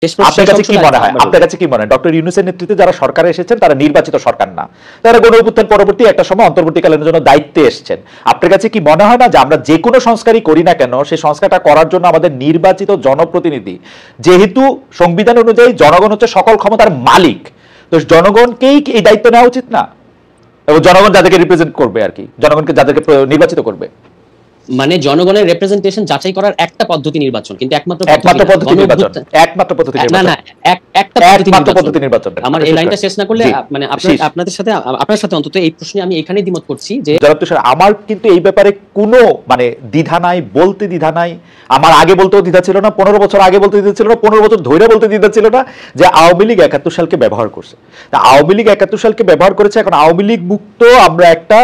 আপনার কাছে কি মনে হয়, আপনার কাছে কি মনে হয় ডক্টর ইউনূসের নেতৃত্বে যারা সরকারে এসেছেন তারা নির্বাচিত সরকার না, তারা গণ অভ্যুত্থান পরবর্তী একটা সময় অন্তর্বর্তীকালীন জন্য দায়িত্বে এসেছেন? আপনার কাছে কি মনে হয় না যে আমরা যে কোনো সংস্কারই করি না কেন সেই সংস্কারটা করার জন্য আমাদের নির্বাচিত জনপ্রতিনিধি, যেহেতু সংবিধান অনুযায়ী জনগণ হচ্ছে সকল ক্ষমতার মালিক, তো জনগণকেই এই দায়িত্ব নেওয়া উচিত না? এবং জনগণ যাদেরকে রিপ্রেজেন্ট করবে আর কি, জনগণকে যাদেরকে নির্বাচিত করবে, মানে জনগণের রিপ্রেজেন্টেশন যাচাই করার একটা পদ্ধতি নির্বাচন, কিন্তু একমাত্র পদ্ধতি নির্বাচন, একমাত্র পদ্ধতি নির্বাচন, না না একটা পদ্ধতি নির্বাচন। আমার এই লাইনটা শেষ না করলে মানে আপনাদের সাথে আপনার সাথে অন্তত এই প্রশ্নে আমি এখানেই দ্বিমত করছি যে জনাব তুষার, আমার কিন্তু এই ব্যাপারে কোনো মানে দ্বিধা নাই, বলতে দ্বিধা নাই। আমার আগে বলতেও দ্বিধা ছিল না, 15 বছর আগে বলতে দ্বিধা ছিল না, 15 বছর ধরে বলতে দ্বিধা ছিল না যে আওয়ামী লীগ 71 সালকে ব্যবহার করছে। তা আওয়ামী লীগ 71 সালকে ব্যবহার করেছে, এখন আওয়ামী লীগ মুক্ত আমরা একটা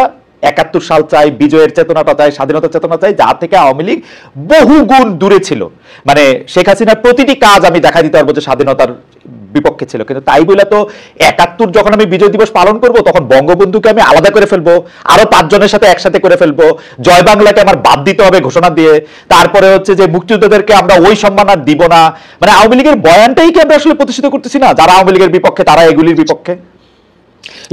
71 সাল চাই, বিজয়ের চেতনাটা চাই, স্বাধীনতার চেতনা চাই, যা থেকে আওয়ামী লীগ বহু গুণ দূরে ছিল। মানে শেখ হাসিনার প্রতিটি কাজ আমি দেখা দিতে পারবো যে স্বাধীনতার বিপক্ষে ছিল, কিন্তু তাই বলে তো 71 যখন আমি বিজয় দিবস পালন করব তখন বঙ্গবন্ধুকে আমি আলাদা করে ফেলবো, আরো 5 জনের সাথে একসাথে করে ফেলবো, জয় বাংলাকে আমার বাদ দিতে হবে ঘোষণা দিয়ে, তারপরে হচ্ছে যে মুক্তিযোদ্ধাদেরকে আমরা ওই সম্মান আর দিব না। মানে আওয়ামী লীগের বয়ানটাই কি আমরা আসলে প্রতিষ্ঠিত করতেছি না? যারা আওয়ামী লীগের বিপক্ষে তারা এগুলির বিপক্ষে।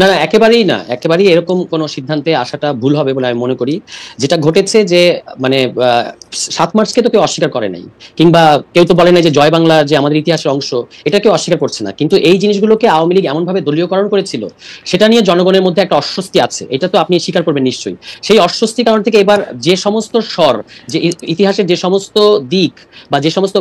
না না, একেবারেই না, একেবারেই এরকম কোন সিদ্ধান্তে আসাটা ভুল হবে বলে আমি মনে করি। যেটা ঘটেছে যে মানে 7 মার্চকে তো কেউ অস্বীকার করে নাই, কিংবা কেউ তো বলে নাই যে জয় বাংলা যে আমাদের ইতিহাসের অংশ, এটা কেউ অস্বীকার করছে না, কিন্তু এই জিনিসগুলোকে আওয়ামী লীগ এমন ভাবে দলীয়করণ করেছিল সেটা নিয়ে জনগণের মধ্যে একটা অস্বস্তি আছে, এটা তো আপনি স্বীকার করবেন নিশ্চয়ই। সেই অস্বস্তির কারণ থেকে এবার যে সমস্ত স্বর, যে ইতিহাসের যে সমস্ত দিক বা যে সমস্ত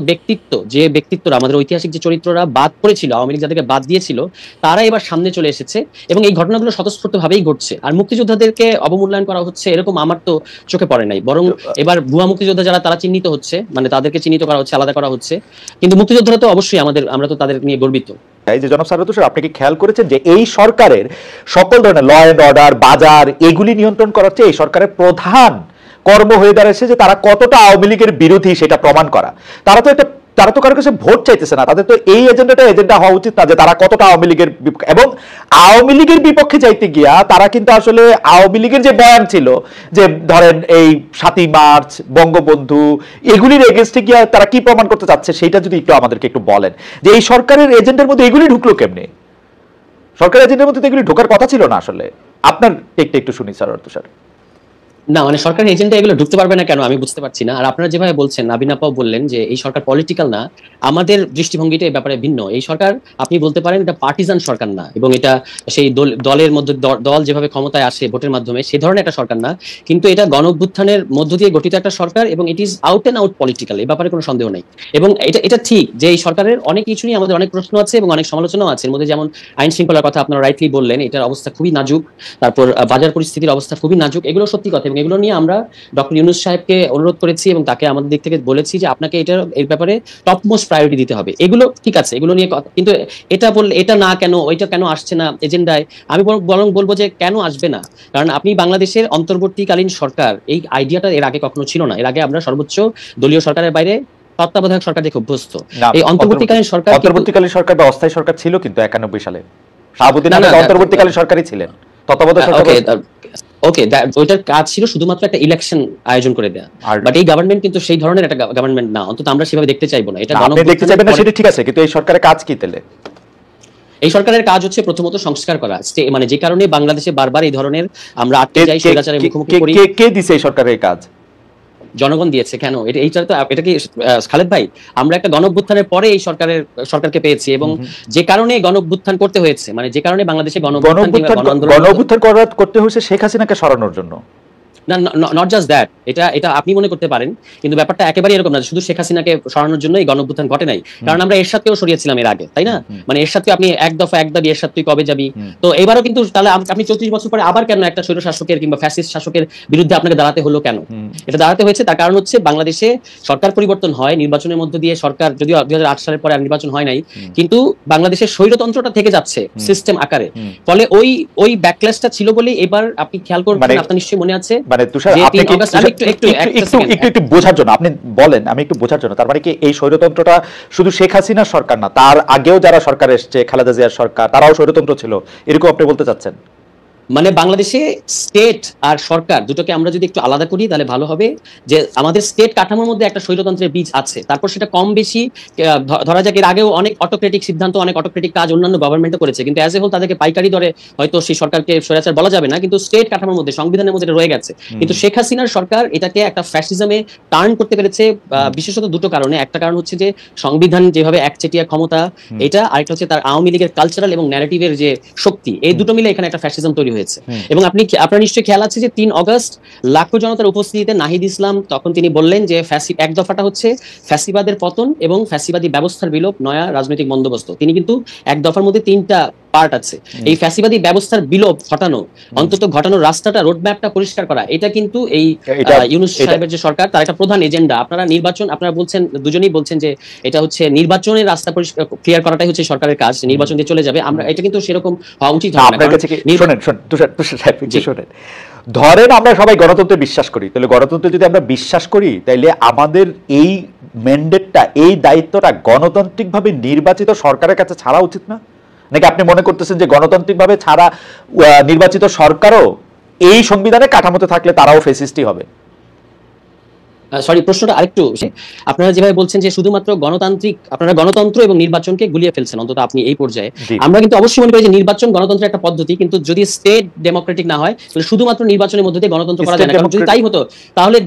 ব্যক্তিত্বরা আমাদের ঐতিহাসিক যে চরিত্ররা বাদ পড়েছিল, আওয়ামী লীগ যাদেরকে বাদ দিয়েছিল, তারা এবার সামনে চলে এসেছে এবং এই ঘটনাগুলো স্বতঃস্ফূর্তভাবেই ঘটছে। আর মুক্তিযোদ্ধাদেরকে অবমূল্যায়ন করা হচ্ছে এরকম আমার তো চোখে পড়ে নাই, বরং এবার ভুয়া মুক্তিযোদ্ধা যারা তারা চিহ্নিত হচ্ছে, মানে তাদেরকে চিহ্নিত করা হচ্ছে, আলাদা করা হচ্ছে। কিন্তু মুক্তিযোদ্ধারা তো অবশ্যই আমরা তো তাদের নিয়ে গর্বিত। এই যে জনাব সারওয়ার তুষার, আপনি কি খেয়াল করেছেন যে এই সরকারের সকল ধরনের ল এন্ড অর্ডার, বাজার, এগুলি নিয়ন্ত্রণ করার চেয়ে এই সরকারের প্রধান কর্ম হয়ে দাঁড়াচ্ছে যে তারা কতটা আওয়ামী লীগের বিরোধী সেটা প্রমাণ করা। তারা তো কারো কাছে ভোট চাইতেছে না, তাদের তো এই এজেন্ডা হওয়া উচিত না যে তারা কতটা আওয়ামী লীগের এবং আওয়ামী লীগের বিপক্ষে যাইতে গিয়া তারা কিন্তু আসলে আওয়ামী লীগের যে বয়ান ছিল যে ধরেন এই 7ই মার্চ, বঙ্গবন্ধু, এগুলির এগেইনস্টে গিয়া তারা কি প্রমাণ করতে চাচ্ছে সেটা যদি একটু আমাদেরকে একটু বলেন যে এই সরকারের এজেন্ডার মধ্যে এগুলি ঢুকলো কেমনে? সরকারের এজেন্ডার মধ্যে তো এগুলি ঢোকার কথা ছিল না আসলে। আপনার টেকটা একটু শুনি সারওয়ার তুষার। না মানে সরকারের এজেন্ডা এগুলো ঢুকতে পারবে না কেন আমি বুঝতে পারছি না। আর আপনারা যেভাবে বলছেন, নাবিন আপাও বললেন যে এই সরকার পলিটিক্যাল না, আমাদের দৃষ্টিভঙ্গিটা এই ব্যাপারে ভিন্ন। এই সরকার আপনি বলতে পারেন এটা পার্টিজান সরকার না, এবং এটা সেই দলের মধ্যে দল যেভাবে ক্ষমতায় আসে ভোটের মাধ্যমে সে ধরনের একটা সরকার না, কিন্তু এটা গণ অভ্যুত্থানের মধ্য দিয়ে গঠিত একটা সরকার এবং it is out and out political, এই ব্যাপারে কোনো সন্দেহ নেই। এবং এটা ঠিক যে এই সরকারের অনেক কিছু নিয়ে আমাদের অনেক প্রশ্ন আছে এবং অনেক সমালোচনাও আছে। এর মধ্যে যেমন আইন শৃঙ্খলার কথা আপনারা রাইটলি বললেন, এটার অবস্থা খুবই নাজুক, তারপর বাজার পরিস্থিতির অবস্থা খুবই নাজুক, এগুলো সত্যি কথা। এবং এগুলো নিয়ে আমরা ডক্টর ইউনূস সাহেবকে অনুরোধ করেছি এবং তাকে আমাদের দিক থেকে বলেছি যে আপনাকে এর ব্যাপারে টপ মোস্ট প্রায়োরিটি দিতে হবে। এগুলো ঠিক আছে, এগুলো নিয়ে কিন্তু এটা বললে এটা না কেন, ওইটা কেন আসছে না এজেন্ডায়, আমি বরং বলবো যে কেন আসবে না। কারণ আপনি বাংলাদেশের অন্তর্বর্তীকালীন সরকার, এই আইডিয়াটা এর আগে কখনো ছিল না। এর আগে আমরা সর্বোচ্চ দলীয় সরকারের বাইরে তত্ত্বাবধায়ক সরকার দেখে অভ্যস্ত। এই অন্তর্বর্তীকালীন সরকার বা অস্থায়ী সরকার ছিল কিন্তু 91 সালে শাহাবুদ্দিন আহমেদ অন্তর্বর্তীকালীন সরকারই ছিলেন, তত্ত্বাবধায়ক সরকার। ওকে, ওইটার কাজ ছিল শুধুমাত্র একটা ইলেকশন আয়োজন করে দেয়া, বাট এই গভর্নমেন্ট কিন্তু সেই ধরনের একটা গভর্নমেন্ট না, অন্তত আমরা সেভাবে দেখতে চাইবো না। এটা দেখতে চাইবেন না সেটা ঠিক আছে, কিন্তু এই সরকারের কাজ কি তাহলে? এই সরকারের কাজ হচ্ছে প্রথমত সংস্কার করা, মানে যে কারণে বাংলাদেশে বারবার এই ধরনের আমরা আটকে যাই, স্বৈরাচারের মুখোমুখি করি। কে দিছে এই সরকারের কাজ? জনগণ দিয়েছে। কেন এইটা তো এটা কি খালেদ ভাই, আমরা একটা গণঅভ্যুত্থানের পরে এই সরকারকে পেয়েছি এবং যে কারণে গণঅভ্যুত্থান করতে হয়েছে, মানে যে কারণে বাংলাদেশে গণঅভ্যুত্থান করতে হয়েছে শেখ হাসিনাকে সরানোর জন্য। না, নট জাস্ট দ্যাট, এটা আপনি মনে করতে পারেন, কিন্তু ব্যাপারটা একেবারে এরকম না শুধু শেখ হাসিনাকে সরানোর জন্য এই গণঅভ্যুত্থান ঘটে নাই। কারণ আমরা এরশাদকেও সরিয়েছিলাম এর আগে, তাই না? মানে এরশাদকে আপনি এক দফা এক দাবি, এরশাদ তুই কবে যাবি, তো এবারও কিন্তু তাহলে আপনি 34 বছর পরে আবার কেন একটা স্বৈর শাসকের কিংবা ফ্যাসিস্ট শাসকের বিরুদ্ধে আপনাকে দাঁড়াতে হলো কেন? এটা দাঁড়াতে হয়েছে তার কারণ হচ্ছে বাংলাদেশে সরকার পরিবর্তন হয়, নির্বাচনের মধ্য দিয়ে সরকার, যদিও 2008 সালের পরে আর নির্বাচন হয় নাই, কিন্তু বাংলাদেশের স্বৈরতন্ত্রটা থেকে যাচ্ছে সিস্টেম আকারে। ফলে ওই ব্যাকল্যাশটা ছিল বলেই এবার আপনি খেয়াল করবেন, আপনার নিশ্চয়ই মনে আছে। মানে তুষার, একটু বোঝার জন্য আপনি বলেন, আমি একটু বোঝার জন্য, তার মানে কি এই স্বৈরতন্ত্রটা শুধু শেখ হাসিনার সরকার না, তার আগেও যারা সরকার এসছে, খালেদা জিয়ার সরকার, তারাও স্বৈরতন্ত্র ছিল, এরকম আপনি বলতে চাচ্ছেন? মানে বাংলাদেশে স্টেট আর সরকার দুটোকে আমরা যদি একটু আলাদা করি তাহলে ভালো হবে। যে আমাদের স্টেট কাঠামোর মধ্যে একটা স্বৈরতন্ত্রের বীজ আছে, তারপর সেটা কম বেশি ধরা যাক এর আগেও অনেক অটোক্রেটিক সিদ্ধান্ত, অনেক অটোক্রেটিক কাজ অন্যান্য গভর্নমেন্টও করেছে, কিন্তু অ্যাজ এ হোল তাদেরকে পাইকারি দরে হয়তো সেই সরকারকে স্বৈরাচার বলা যাবে না, কিন্তু স্টেট কাঠামোর মধ্যে সংবিধানের মধ্যে রয়ে গেছে। কিন্তু শেখ হাসিনার সরকার এটাকে একটা ফ্যাসিজমে টার্ন করতে পেরেছে বিশেষত দুটো কারণে। একটা কারণ হচ্ছে যে সংবিধান যেভাবে একচেটিয়া ক্ষমতা এটা, আরেকটা হচ্ছে তার আওয়ামী লীগের কালচারাল এবং ন্যারেটিভের যে শক্তি, এই দুটো মিলে এখানে একটা ফ্যাসিজম তৈরি হয়েছে। এবং আপনার নিশ্চয়ই খেয়াল আছে যে 3 অগস্ট লাখো জনতার উপস্থিতিতে নাহিদ ইসলাম তখন তিনি বললেন যে এক দফাটা হচ্ছে ফ্যাসিবাদের পতন এবং ফ্যাসিবাদী ব্যবস্থার বিলোপ, নয়া রাজনৈতিক বন্দোবস্ত। তিনি কিন্তু এক দফার মধ্যে 3টা পার্ট আছে। এই ফ্যাসিবাদী ব্যবস্থার বিলোপ ঘটানো, অন্তত ঘটানোর রাস্তাটা, রোডম্যাপটা পরিষ্কার করা, এটা কিন্তু এই ইউনূস সাহেবের যে সরকার তার একটা প্রধান এজেন্ডা। আপনারা বলছেন, দুজনেই বলছেন যে এটা হচ্ছে নির্বাচনের রাস্তা ক্লিয়ার করাটাই হচ্ছে সরকারের কাজ, নির্বাচন দিয়ে চলে যাবে। আমরা এটা কিন্তু সেরকম হওয়া উচিত হবে না। ধরেন আমরা সবাই গণতন্ত্রে বিশ্বাস করি, তাহলে গণতন্ত্রে যদি আমরা বিশ্বাস করি তাহলে আমাদের এই ম্যান্ডেটটা, এই দায়িত্বটা গণতান্ত্রিকভাবে নির্বাচিত সরকারের কাছে ছাড়া উচিত না? নাকি আপনি মনে করতেছেন যে গণতান্ত্রিকভাবে ছাড়া নির্বাচিত সরকারও এই সংবিধানের কাঠামোতে থাকলে তারাও ফ্যাসিস্টই হবে? সরি, প্রশ্নটা আরেকটু, আপনারা যেভাবে বলছেন যে শুধুমাত্র গণতান্ত্রিক, আপনারা গণতন্ত্র এবং নির্বাচনকে গুলিয়ে ফেলছেন অন্তত আপনি এই পর্যায়ে। আমরা কিন্তু অবশ্যই মনে করি যে নির্বাচন গণতন্ত্রের একটা পদ্ধতি, কিন্তু যদি স্টেট ডেমোক্রেটিক না হয় তাহলে শুধুমাত্র নির্বাচনের মধ্য দিয়ে গণতন্ত্র করা যায় না। কারণ যদি তাই হতো তাহলে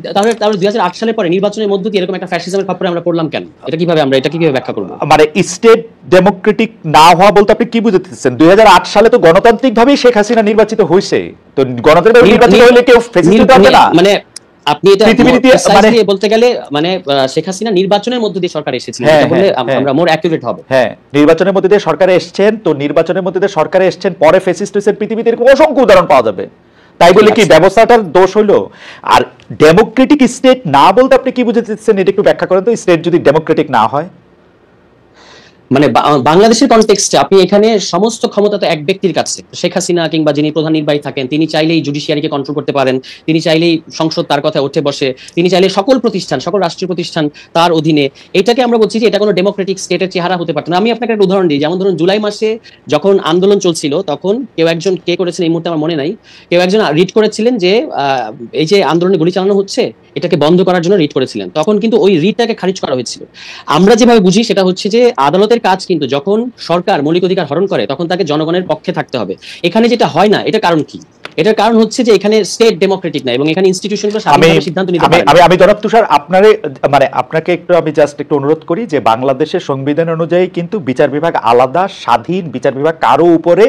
2008 সালের পরে নির্বাচনের মধ্য দিয়ে এরকম একটা ফ্যাসিজমের খপ্পরে আমরা পড়লাম কেন? এটা কিভাবে ব্যাখ্যা করব? মানে স্টেট ডেমোক্রেটিক না হওয়া বলতে আপনি কি বুঝাচ্ছেন? 2008 সালে তো গণতান্ত্রিকভাবেই শেখ হাসিনা নির্বাচিত হয়েছে, তো গণতান্ত্রিকভাবে নির্বাচিত হলে কেউ ফ্যাসিস্ট হবে না? মানে আপনি এটা বলতে গেলে মানে শেখ হাসিনা নির্বাচনের মধ্যে দিয়ে সরকার এসেছিল, এটা বললে আমরা মোর অ্যাকুরেট হবে। হ্যাঁ, নির্বাচনের মধ্যে দিয়ে সরকারে এসেছেন, তো নির্বাচনের মধ্যে দিয়ে সরকারে এসেছেন, পরে ফ্যাসিস্ট হয়েছেন, পৃথিবীতে এরকম অসংখ্য উদাহরণ পাওয়া যাবে। তাই বলে কি ব্যবস্থাটার দোষ হইলো? আর ডেমোক্রেটিক স্টেট না বলতে আপনি কি বুঝাচ্ছেন এটা একটু ব্যাখ্যা করেন তো। স্টেট যদি ডেমোক্রেটিক না হয়, মানে বাংলাদেশের কনটেক্সটে আপনি এখানে সমস্ত ক্ষমতা তো এক ব্যক্তির কাছে। শেখ হাসিনা কিংবা যিনি প্রধান নির্বাহী থাকেন তিনি চাইলেই জুডিশিয়ারিকে কন্ট্রোল করতে পারেন, তিনি চাইলেই সংসদ তার কথা উঠে বসে, তিনি চাইলে সকল রাষ্ট্রীয় প্রতিষ্ঠান তার অধীনে। এটাকে আমরা বলছি যে এটা কোনো ডেমোক্রেটিক স্টেটের চেহারা হতে পারত না। আমি আপনাকে একটা উদাহরণ দিই, যেমন ধরুন জুলাই মাসে যখন আন্দোলন চলছিল তখন কে করেছেন এই মুহূর্তে আমার মনে নাই, কেউ একজন রিট করেছিলেন যে এই যে আন্দোলনে গুলি চালানো হচ্ছে এটাকে বন্ধ করার জন্য রিট করেছিলেন। তখন কিন্তু ওই রিটটাকে খারিজ করা হয়েছিল। আমরা যেভাবে বুঝি সেটা হচ্ছে যে আদালতের কাজ কিন্তু যখন সরকার মৌলিক অধিকার হরণ করে তখন তাকে জনগণের পক্ষে থাকতে হবে। এখানে যেটা হয় না, এটা কারণ কি? এটার কারণ হচ্ছে যে এখানে স্টেট ডেমোক্রেটিক না এবং এখানে ইনস্টিটিউশনগুলো স্বাধীনভাবে সিদ্ধান্ত নিতে পারে না। আমি জনাব তুষার আপনাকে একটু আমি জাস্ট একটু অনুরোধ করি যে বাংলাদেশের সংবিধান অনুযায়ী কিন্তু বিচার বিভাগ আলাদা, স্বাধীন। বিচার বিভাগ কারো উপরে,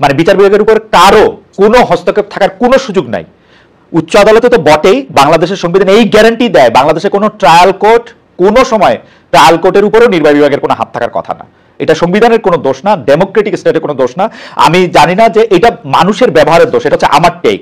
মানে বিচার বিভাগের উপর কারো কোনো হস্তক্ষেপ থাকার কোনো সুযোগ নাই। উচ্চ আদালতে তো বটেই, বাংলাদেশের সংবিধান এই গ্যারান্টি দেয় বাংলাদেশে কোনো ট্রায়াল কোর্ট, কোনো সময় ট্রায়াল কোর্টের উপরও নির্বাহী বিভাগের কোনো হাত থাকার কথা না। এটা সংবিধানের কোনো দোষ না, ডেমোক্রেটিক স্টেটের কোনো দোষ না। আমি জানি না যে এটা মানুষের ব্যবহারের দোষ, এটা হচ্ছে আমার টেক।